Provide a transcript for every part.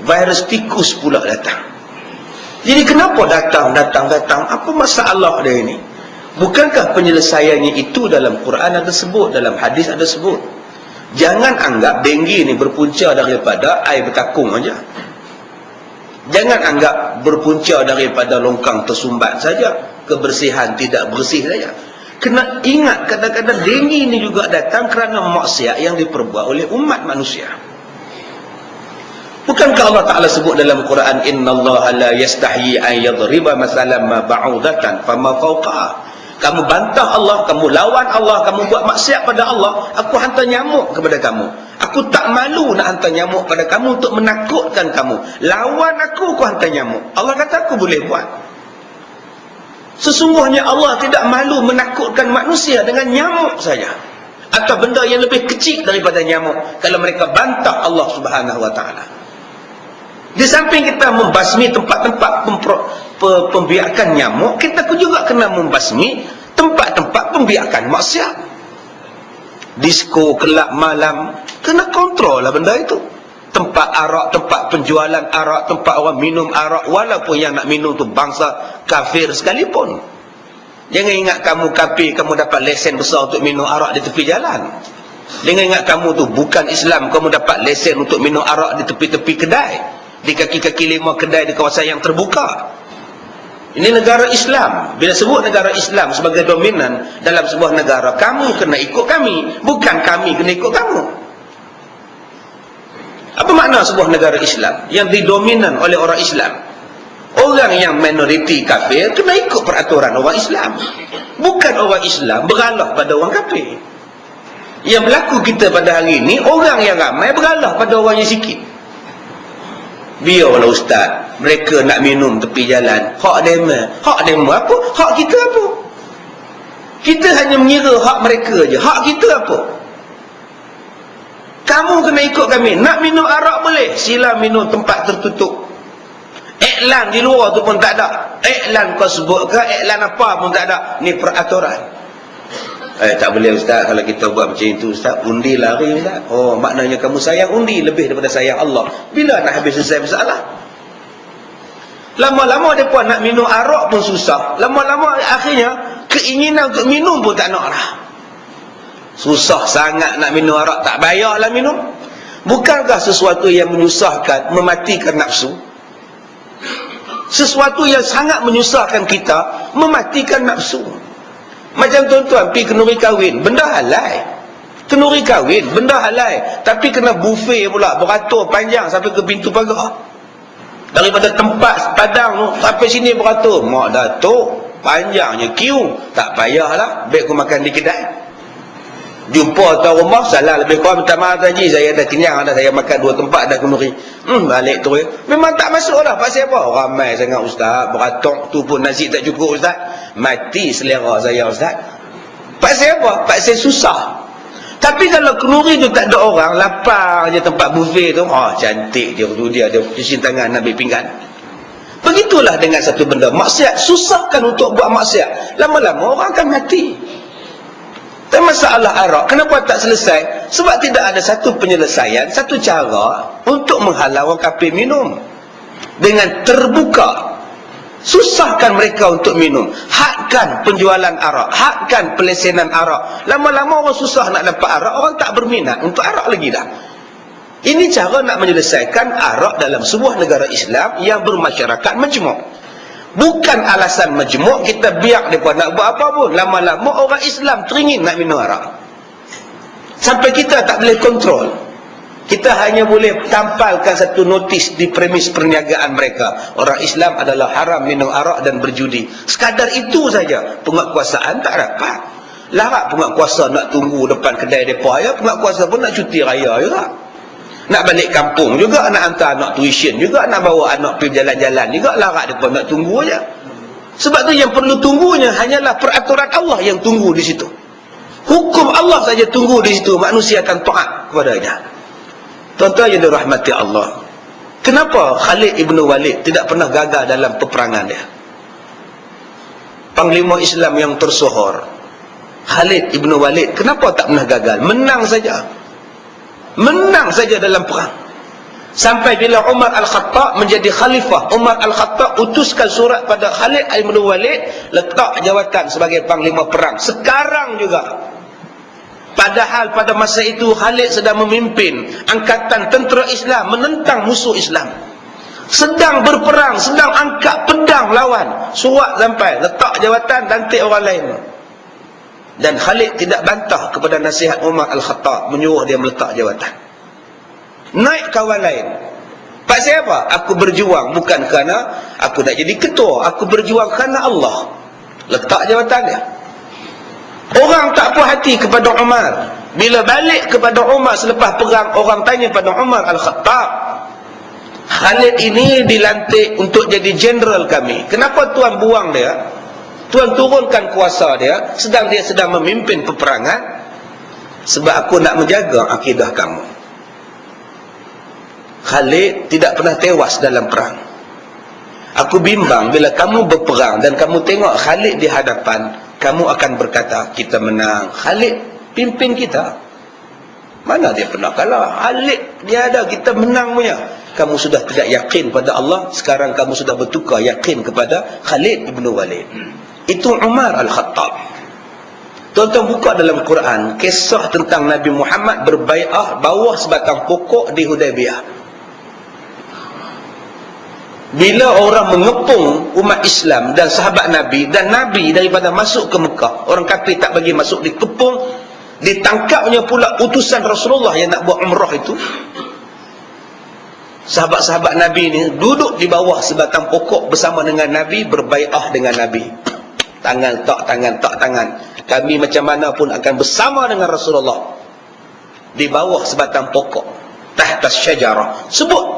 virus tikus pula datang. Jadi kenapa datang? Apa masalah dia ini? Bukankah penyelesaiannya itu dalam Quran ada sebut, dalam hadis ada sebut? Jangan anggap denggi ini berpunca daripada air bertakung saja. Jangan anggap berpunca daripada longkang tersumbat saja, kebersihan tidak bersih saja. Kena ingat kadang-kadang denggi ini juga datang kerana maksiat yang diperbuat oleh umat manusia. Bukankah Allah Ta'ala sebut dalam Quran, innallaha la yastahyi an yadriba masalan ma ba'udatan fama fawqaha. Kamu bantah Allah, kamu lawan Allah, kamu buat maksiat pada Allah, aku hantar nyamuk kepada kamu. Aku tak malu nak hantar nyamuk pada kamu untuk menakutkan kamu. Lawan aku hantar nyamuk. Allah kata aku boleh buat. Sesungguhnya Allah tidak malu menakutkan manusia dengan nyamuk saja, atau benda yang lebih kecil daripada nyamuk, kalau mereka bantah Allah Subhanahu Wa Ta'ala. Di samping kita membasmi tempat-tempat pembiakan nyamuk, kita juga kena membasmi tempat-tempat pembiakan maksiat. Disko, kelab malam, kena kontrol lah benda itu. Tempat arak, tempat penjualan arak, tempat orang minum arak, walaupun yang nak minum tu bangsa kafir sekalipun. Jangan ingat kamu kafir, kamu dapat lesen besar untuk minum arak di tepi jalan. Jangan ingat kamu tu bukan Islam, kamu dapat lesen untuk minum arak di tepi-tepi kedai, di kaki-kaki 5 kedai di kawasan yang terbuka. Ini negara Islam. Bila sebut negara Islam sebagai dominan dalam sebuah negara, kamu kena ikut kami, bukan kami kena ikut kamu. Apa makna sebuah negara Islam yang didominan oleh orang Islam? Orang yang minoriti kafir kena ikut peraturan orang Islam, bukan orang Islam beralah pada orang kafir. Yang berlaku kita pada hari ini, orang yang ramai beralah pada orang yang sikit. Biarlah ustaz, mereka nak minum tepi jalan, hak dema apa? Hak kita apa? Kita hanya mengira hak mereka je. Hak kita apa? Kamu kena ikut kami. Nak minum arak boleh, sila minum tempat tertutup. Iklan di luar tu pun tak ada. Iklan kau sebut ke, iklan apa pun tak ada. Ni peraturan. Tak boleh ustaz kalau kita buat macam itu ustaz. Undi lari ustaz. Oh, maknanya kamu sayang undi lebih daripada sayang Allah. Bila nak habis selesai masalah? Lama-lama mereka nak minum arak pun susah. Lama-lama akhirnya keinginan untuk minum pun tak nak lah. Susah sangat nak minum arak, tak bayarlah minum. Bukankah sesuatu yang menyusahkan mematikan nafsu? Sesuatu yang sangat menyusahkan kita mematikan nafsu. Macam tuan-tuan pergi kenduri kahwin, benda halal. Kenduri kahwin, benda halal. Tapi kena buffet pula, beratur panjang sampai ke pintu pagar. Daripada tempat padang tu sampai sini beratur. Mak Datuk, panjangnya queue. Tak payahlah, baik aku makan di kedai. Jumpa tuan rumah, salah lebih kurang, minta maaf tadi, saya dah kenyang dah, saya makan 2 tempat dah kenduri. Balik terus. Memang tak masuk lah. Pasal apa? Ramai sangat ustaz, beratok tu pun nasi tak cukup ustaz. Mati selera saya ustaz. Pasal apa? Pasal susah. Tapi kalau kenduri tu tak ada orang, lapar je tempat buffet tu, cantik dia tu, dia cuci tangan ambil pinggan. Begitulah dengan satu benda maksiat. Susahkan untuk buat maksiat, lama-lama orang akan mati. Dan masalah arak, kenapa tak selesai? Sebab tidak ada satu penyelesaian, satu cara untuk menghalau orang kafir minum dengan terbuka. Susahkan mereka untuk minum. Hadkan penjualan arak, hadkan pelesenan arak. Lama-lama orang susah nak dapat arak, orang tak berminat untuk arak lagi dah. Ini cara nak menyelesaikan arak dalam sebuah negara Islam yang bermasyarakat majmuk. Bukan alasan majmuk kita biar mereka nak buat apa pun. Lama-lama orang Islam teringin nak minum arak, sampai kita tak boleh kontrol. Kita hanya boleh tampalkan satu notis di premis perniagaan mereka, orang Islam adalah haram minum arak dan berjudi. Sekadar itu saja. Penguatkuasaan tak dapat. Larat penguatkuasa nak tunggu depan kedai mereka ya. Penguatkuasa pun nak cuti raya juga, nak balik kampung juga, nak hantar anak tuition juga, nak bawa anak pergi jalan-jalan juga. Larat mereka nak tunggu aja. Sebab tu yang perlu tunggunya hanyalah peraturan Allah yang tunggu di situ. Hukum Allah saja tunggu di situ. Manusia akan taat kepadanya. Tuan-tuan yang dirahmati Allah, kenapa Khalid ibn Walid tidak pernah gagal dalam peperangan dia? Panglima Islam yang tersohor, Khalid ibn Walid, kenapa tak pernah gagal? Menang saja. Menang saja dalam perang. Sampai bila Umar Al-Khattab menjadi khalifah, Umar Al-Khattab utuskan surat pada Khalid bin Walid, letak jawatan sebagai panglima perang. Sekarang juga, padahal pada masa itu Khalid sedang memimpin angkatan tentera Islam menentang musuh Islam, sedang berperang, sedang angkat pedang lawan. Surat sampai, letak jawatan, lantik orang lain. Dan Khalid tidak bantah kepada nasihat Umar Al-Khattab, menyuruh dia meletak jawatan. Naik kawan lain. Pasal apa? Aku berjuang bukan kerana aku nak jadi ketua, aku berjuang kerana Allah. Letak jawatan dia. Orang tak puas hati kepada Umar. Bila balik kepada Umar selepas perang, orang tanya pada Umar Al-Khattab, Khalid ini dilantik untuk jadi jeneral kami, kenapa tuan buang dia? Tuan turunkan kuasa dia, sedang dia sedang memimpin peperangan. Sebab aku nak menjaga akidah kamu. Khalid tidak pernah tewas dalam perang. Aku bimbang bila kamu berperang dan kamu tengok Khalid di hadapan, kamu akan berkata, kita menang. Khalid pimpin kita. Mana dia pernah kalah? Khalid dia ada, kita menang punya. Kamu sudah tidak yakin pada Allah, sekarang kamu sudah bertukar yakin kepada Khalid bin Walid. Itu Umar Al-Khattab. Tuan-tuan buka dalam Quran kisah tentang Nabi Muhammad berbai'ah bawah sebatang pokok di Hudaybiyah. Bila orang mengepung umat Islam dan sahabat Nabi, dan Nabi daripada masuk ke Mekah, orang kafir tak bagi masuk, dikepung, ditangkapnya pula utusan Rasulullah yang nak buat umrah itu. Sahabat-sahabat Nabi ni duduk di bawah sebatang pokok bersama dengan Nabi, berbai'ah dengan Nabi. Tangan tak tangan. Kami macam mana pun akan bersama dengan Rasulullah. Di bawah sebatang pokok, tahtas syajarah.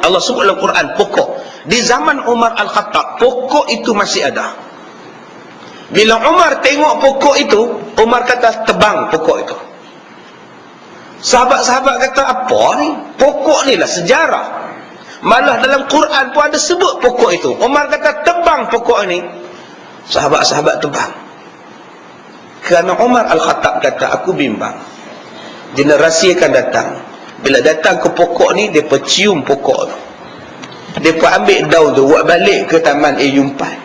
Allah sebut dalam Quran pokok. Di zaman Umar Al-Khattab, pokok itu masih ada. Bila Umar tengok pokok itu, Umar kata tebang pokok itu. Sahabat-sahabat kata, apa ni? Pokok ni lah sejarah. Malah dalam Quran pun ada sebut pokok itu. Umar kata tebang pokok ini. Sahabat-sahabat tebang. Kerana Umar Al-Khattab kata, aku bimbang generasi akan datang, bila datang ke pokok ni, dia cium pokok tu, dia ambil daun tu, buat balik ke taman Yumpan.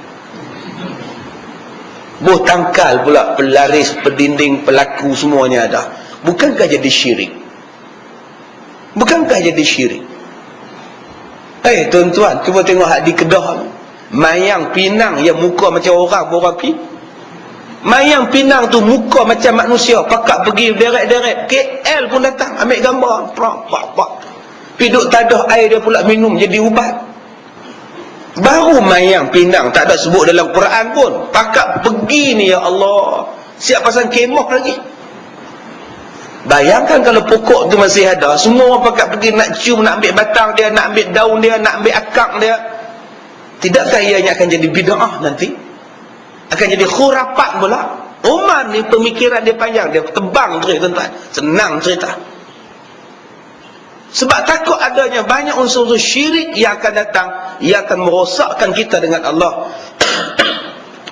Buh tangkal pula, pelaris, pedinding, pelaku, semuanya ada. Bukankah jadi syirik? Bukankah jadi syirik? Tuan-tuan, cuba tengok hak di Kedah, mayang Pinang yang muka macam orang berapi. Mayang Pinang tu muka macam manusia, pakak pergi deret-deret. KL pun datang ambil gambar, pak. Piduk tadah air dia pula minum jadi ubat. Baru mayang Pinang tak ada sebut dalam Quran pun, pakak pergi ni, ya Allah, siap pasang kemah lagi. Bayangkan kalau pokok tu masih ada, semua orang pakak pergi nak cium, nak ambil batang dia, nak ambil daun dia, nak ambil akar dia. Tidakkah ianya akan jadi bid'ah nanti? Akan jadi khurafat pula. Umar ni pemikiran dia panjang, dia tebang cerita, tuan-tuan. Senang cerita. Sebab takut adanya banyak unsur syirik yang akan datang, yang akan merosakkan kita dengan Allah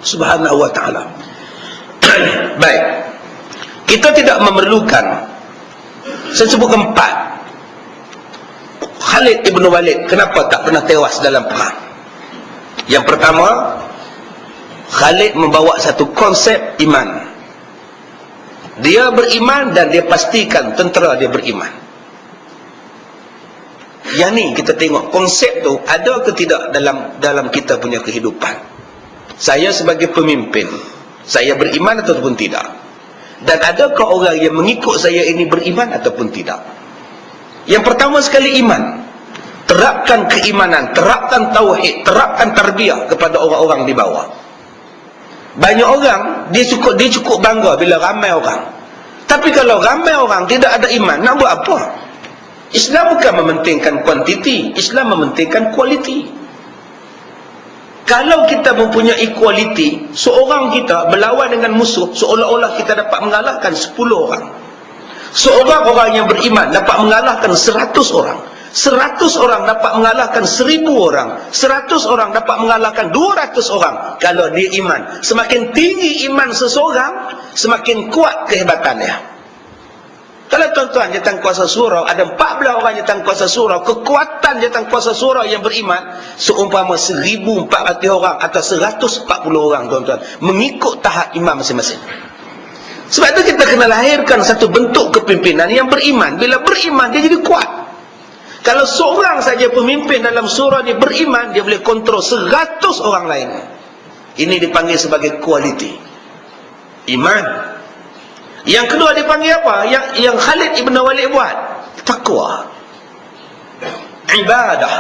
Subhanahu wa ta'ala. Baik, kita tidak memerlukan, saya sebutkan 4. Khalid ibn Walid kenapa tak pernah tewas dalam perang? Yang pertama, Khalid membawa satu konsep iman. Dia beriman dan dia pastikan tentera dia beriman. Yang ni kita tengok konsep tu ada ke tidak dalam kita punya kehidupan. Saya sebagai pemimpin, saya beriman ataupun tidak? Dan adakah orang yang mengikut saya ini beriman ataupun tidak? Yang pertama sekali iman. Terapkan keimanan, terapkan tauhid, terapkan tarbiyah kepada orang-orang di bawah. Banyak orang dia cukup bangga bila ramai orang. Tapi kalau ramai orang tidak ada iman, nak buat apa? Islam bukan mementingkan kuantiti, Islam mementingkan kualiti. Kalau kita mempunyai kualiti, seorang kita berlawan dengan musuh, seolah-olah kita dapat mengalahkan 10 orang. Seorang orang yang beriman dapat mengalahkan 100 orang. 100 orang dapat mengalahkan 1000 orang. 100 orang dapat mengalahkan 200 orang. Kalau dia iman, semakin tinggi iman seseorang, semakin kuat kehebatannya. Kalau tuan-tuan jawatan kuasa surau, ada 14 orang jawatan kuasa surau, kekuatan jawatan kuasa surau yang beriman, seumpama 1,400 orang atau 140 orang, tuan-tuan, mengikut tahap imam masing-masing. Sebab itu kita kena lahirkan satu bentuk kepimpinan yang beriman. Bila beriman, dia jadi kuat. Kalau seorang saja pemimpin dalam surau dia beriman, dia boleh kontrol 100 orang lain. Ini dipanggil sebagai kualiti iman. Yang kedua dipanggil apa? Yang Khalid Ibn Walid buat, takwa, ibadah.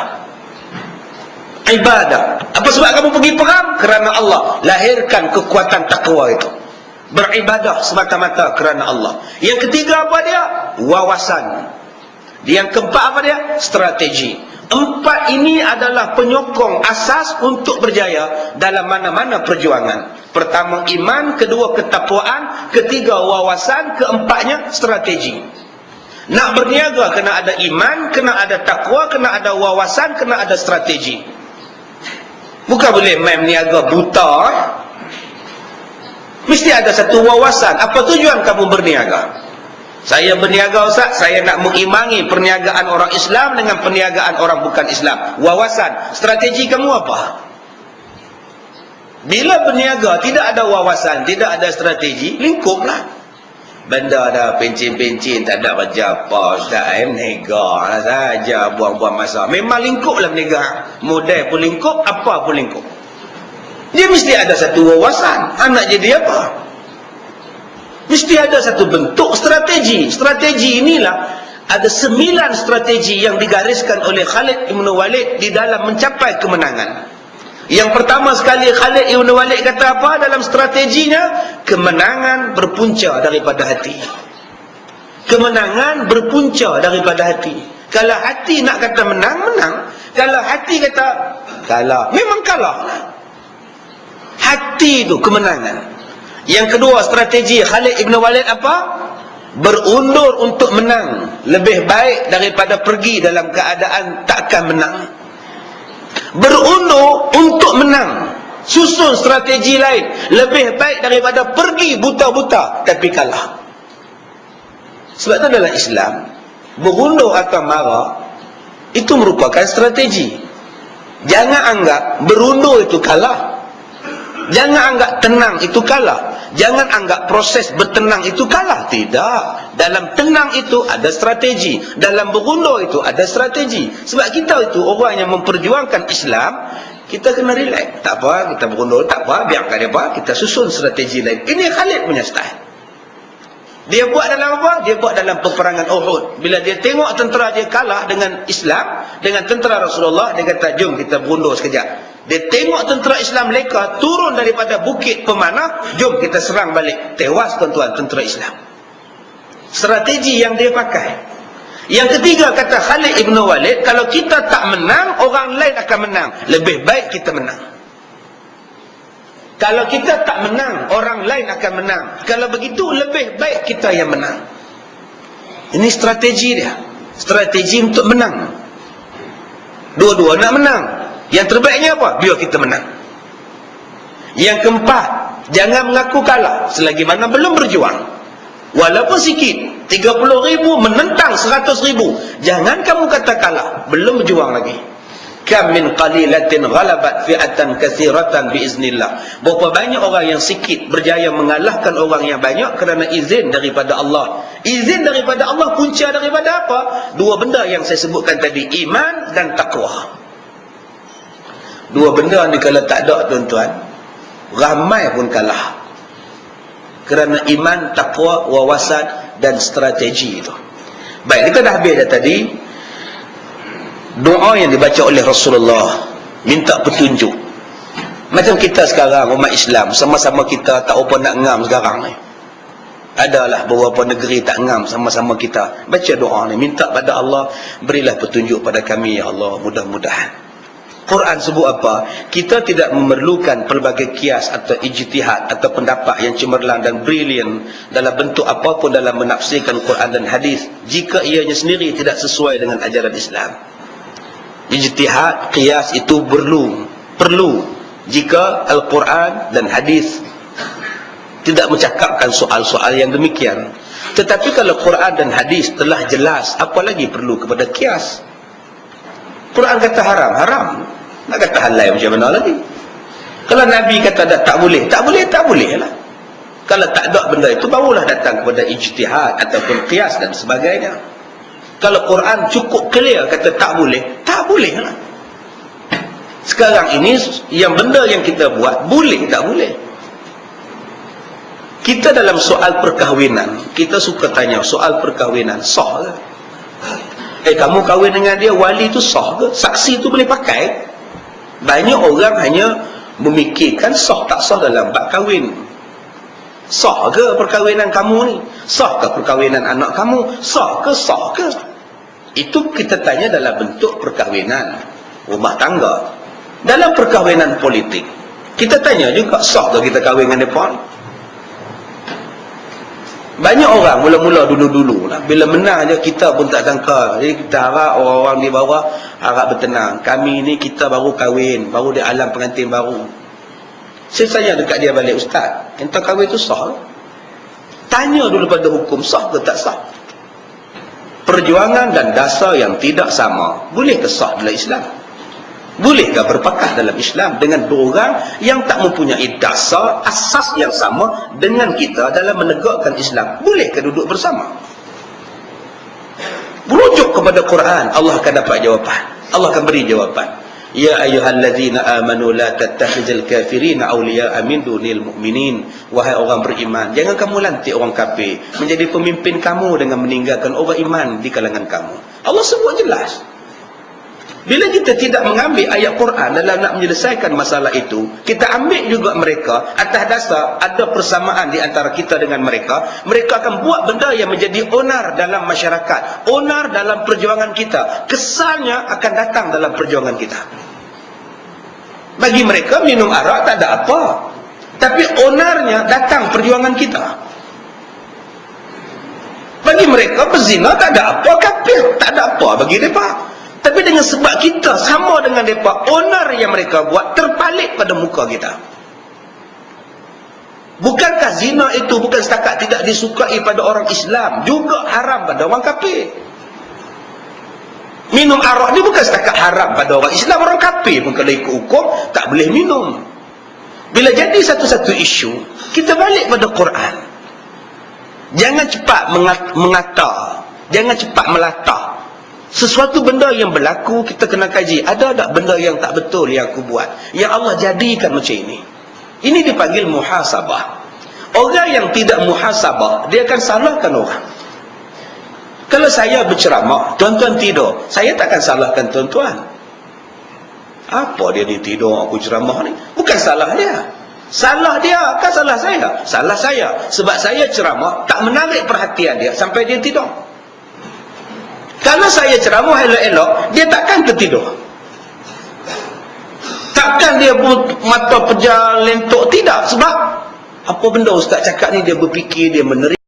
Apa sebab kamu pergi perang? Kerana Allah. Lahirkan kekuatan takwa itu. Beribadah semata-mata kerana Allah. Yang ketiga apa dia? Wawasan. Yang keempat apa dia? Strategi. 4 ini adalah penyokong asas untuk berjaya dalam mana-mana perjuangan. Pertama iman, kedua ketakwaan, ketiga wawasan, keempatnya strategi. Nak berniaga kena ada iman, kena ada takwa, kena ada wawasan, kena ada strategi. Bukan boleh main niaga buta. Mesti ada satu wawasan. Apa tujuan kamu berniaga? Saya berniaga, Ustaz, saya nak mengimbangi perniagaan orang Islam dengan perniagaan orang bukan Islam. Wawasan, strategi kamu apa? Bila berniaga tidak ada wawasan, tidak ada strategi, lingkuplah. Benda dah pencin-pencin, tak ada kerja apa, Ustaz, berniaga lah saja, buang-buang masa. Memang lingkuplah berniaga. Model pun lingkup, apa pun lingkup. Dia mesti ada satu wawasan. Nak jadi apa? Mesti ada satu bentuk strategi. Strategi inilah, ada 9 strategi yang digariskan oleh Khalid Ibn Walid di dalam mencapai kemenangan. Yang pertama sekali Khalid Ibn Walid kata apa dalam strateginya? Kemenangan berpunca daripada hati. Kemenangan berpunca daripada hati. Kalau hati nak kata menang, menang. Kalau hati kata kalah, memang kalah. Hati itu kemenangan. Yang kedua strategi Khalid Ibn Walid apa? Berundur untuk menang. Lebih baik daripada pergi dalam keadaan takkan menang. Berundur untuk menang. Susun strategi lain. Lebih baik daripada pergi buta-buta tapi kalah. Sebab itu dalam Islam, berundur atau marah itu merupakan strategi. Jangan anggap berundur itu kalah. Jangan anggap tenang itu kalah. Jangan anggap proses bertenang itu kalah. Tidak. Dalam tenang itu ada strategi. Dalam berundur itu ada strategi. Sebab kita itu orang yang memperjuangkan Islam, kita kena relax. Tak apa, kita berundur, tak apa, biarkan dia apa, kita susun strategi lain. Ini Khalid punya style. Dia buat dalam apa? Dia buat dalam peperangan Uhud. Bila dia tengok tentera dia kalah dengan Islam, dengan tentera Rasulullah, dia kata, jom kita berundur sekejap. Dia tengok tentera Islam mereka turun daripada bukit pemanah, jom kita serang balik. Tewas tuan-tuan tentera Islam. Strategi yang dia pakai. Yang ketiga kata Khalid Ibn Walid, kalau kita tak menang, orang lain akan menang. Lebih baik kita menang. Kalau kita tak menang, orang lain akan menang. Kalau begitu, lebih baik kita yang menang. Ini strategi dia. Strategi untuk menang. Dua-dua nak menang. Yang terbaiknya apa? Biar kita menang. Yang keempat, jangan mengaku kalah selagi mana belum berjuang. Walaupun sikit, 30,000 menentang 100,000. Jangan kamu kata kalah, belum berjuang lagi. Kam min qalilatin ghalabat fi'atan katsiratan biiznillah. Berapa banyak orang yang sikit berjaya mengalahkan orang yang banyak kerana izin daripada Allah. Izin daripada Allah punca daripada apa? Dua benda yang saya sebutkan tadi, iman dan takwa. Dua benda ni kalau tak ada tuan-tuan, ramai pun kalah. Kerana iman, takwa, wawasan dan strategi itu. Baik, kita dah habis dah tadi. Doa yang dibaca oleh Rasulullah, minta petunjuk. Macam kita sekarang umat Islam, sama-sama kita tak apa nak ngam sekarang ni. Adalah beberapa negeri tak ngam sama-sama kita. Baca doa ni, minta pada Allah, berilah petunjuk pada kami ya Allah, mudah-mudahan. Quran sebut apa? Kita tidak memerlukan pelbagai kias atau ijtihad atau pendapat yang cemerlang dan brilian dalam bentuk apapun dalam menafsirkan Quran dan hadis jika ianya sendiri tidak sesuai dengan ajaran Islam. Ijtihad, kias itu perlu jika Al-Quran dan hadis tidak mencakapkan soal-soal yang demikian. Tetapi kalau Quran dan hadis telah jelas, apa lagi perlu kepada kias? Quran kata haram, haram. Nak kata halal macam mana lagi? Kalau Nabi kata tak boleh, tak boleh lah. Kalau tak ada benda itu, barulah datang kepada ijtihad ataupun qiyas dan sebagainya. Kalau Quran cukup clear kata tak boleh lah. Sekarang ini yang benda yang kita buat boleh tak boleh. Kita dalam soal perkahwinan, kita suka tanya soal perkahwinan sah ke? Kamu kahwin dengan dia, wali tu sah ke? Saksi tu boleh pakai? Banyak orang hanya memikirkan sah tak sah dalam bab kahwin. Sah ke perkahwinan kamu ni? Sah ke perkahwinan anak kamu? Sah ke? Itu kita tanya dalam bentuk perkahwinan rumah tangga. Dalam perkahwinan politik, kita tanya juga sah ke kita kahwin dengan mereka? Banyak orang mula-mula dulu-dulu lah, bila menang je kita pun tak sangka. Jadi kita harap orang-orang di bawah harap bertenang. Kami ni kita baru kahwin, baru di alam pengantin baru. Saya tanya dekat dia balik, ustaz, entah kahwin tu sah ke? Tanya dulu pada hukum, sah ke tak sah? Perjuangan dan dasar yang tidak sama, boleh ke sah dalam Islam? Bolehkah berpakah dalam Islam dengan dua orang yang tak mempunyai dasar, asas yang sama dengan kita dalam menegakkan Islam? Bolehkah duduk bersama? Merujuk kepada Quran, Allah akan dapat jawapan. Allah akan beri jawapan. Ya ayyuhallazina amanu la tattakhizul kafirina awliya'a min dunil mu'minin. Wahai orang beriman, jangan kamu lantik orang kafir menjadi pemimpin kamu dengan meninggalkan orang iman di kalangan kamu. Allah sebut jelas. Bila kita tidak mengambil ayat Quran dalam nak menyelesaikan masalah itu, kita ambil juga mereka atas dasar ada persamaan di antara kita dengan mereka. Mereka akan buat benda yang menjadi onar dalam masyarakat, onar dalam perjuangan kita. Kesannya akan datang dalam perjuangan kita. Bagi mereka minum arak tak ada apa, tapi onarnya datang perjuangan kita. Bagi mereka berzina tak ada apa, kafir tak ada apa bagi mereka. Tapi dengan sebab kita sama dengan mereka, onar yang mereka buat terpalit pada muka kita. Bukankah zina itu bukan setakat tidak disukai pada orang Islam, juga haram pada orang kafir? Minum arak ni bukan setakat haram pada orang Islam, orang kafir pun kalau ikut hukum tak boleh minum. Bila jadi satu-satu isu, kita balik pada Quran. Jangan cepat mengata, jangan cepat melatah. Sesuatu benda yang berlaku, kita kena kaji. Ada tak benda yang tak betul yang aku buat, yang Allah jadikan macam ini? Ini dipanggil muhasabah. Orang yang tidak muhasabah, dia akan salahkan orang. Kalau saya berceramah, tuan-tuan tidur, saya takkan salahkan tuan-tuan. Apa dia ni tidur, aku ceramah ni? Bukan salah dia. Salah dia, kan salah saya? Salah saya. Sebab saya ceramah, tak menarik perhatian dia sampai dia tidur. Kalau saya ceramah elok-elok, dia takkan tertidur. Takkan dia mata pejal, lentok. Tidak. Sebab apa benda ustaz cakap ni, dia berfikir, dia menerima.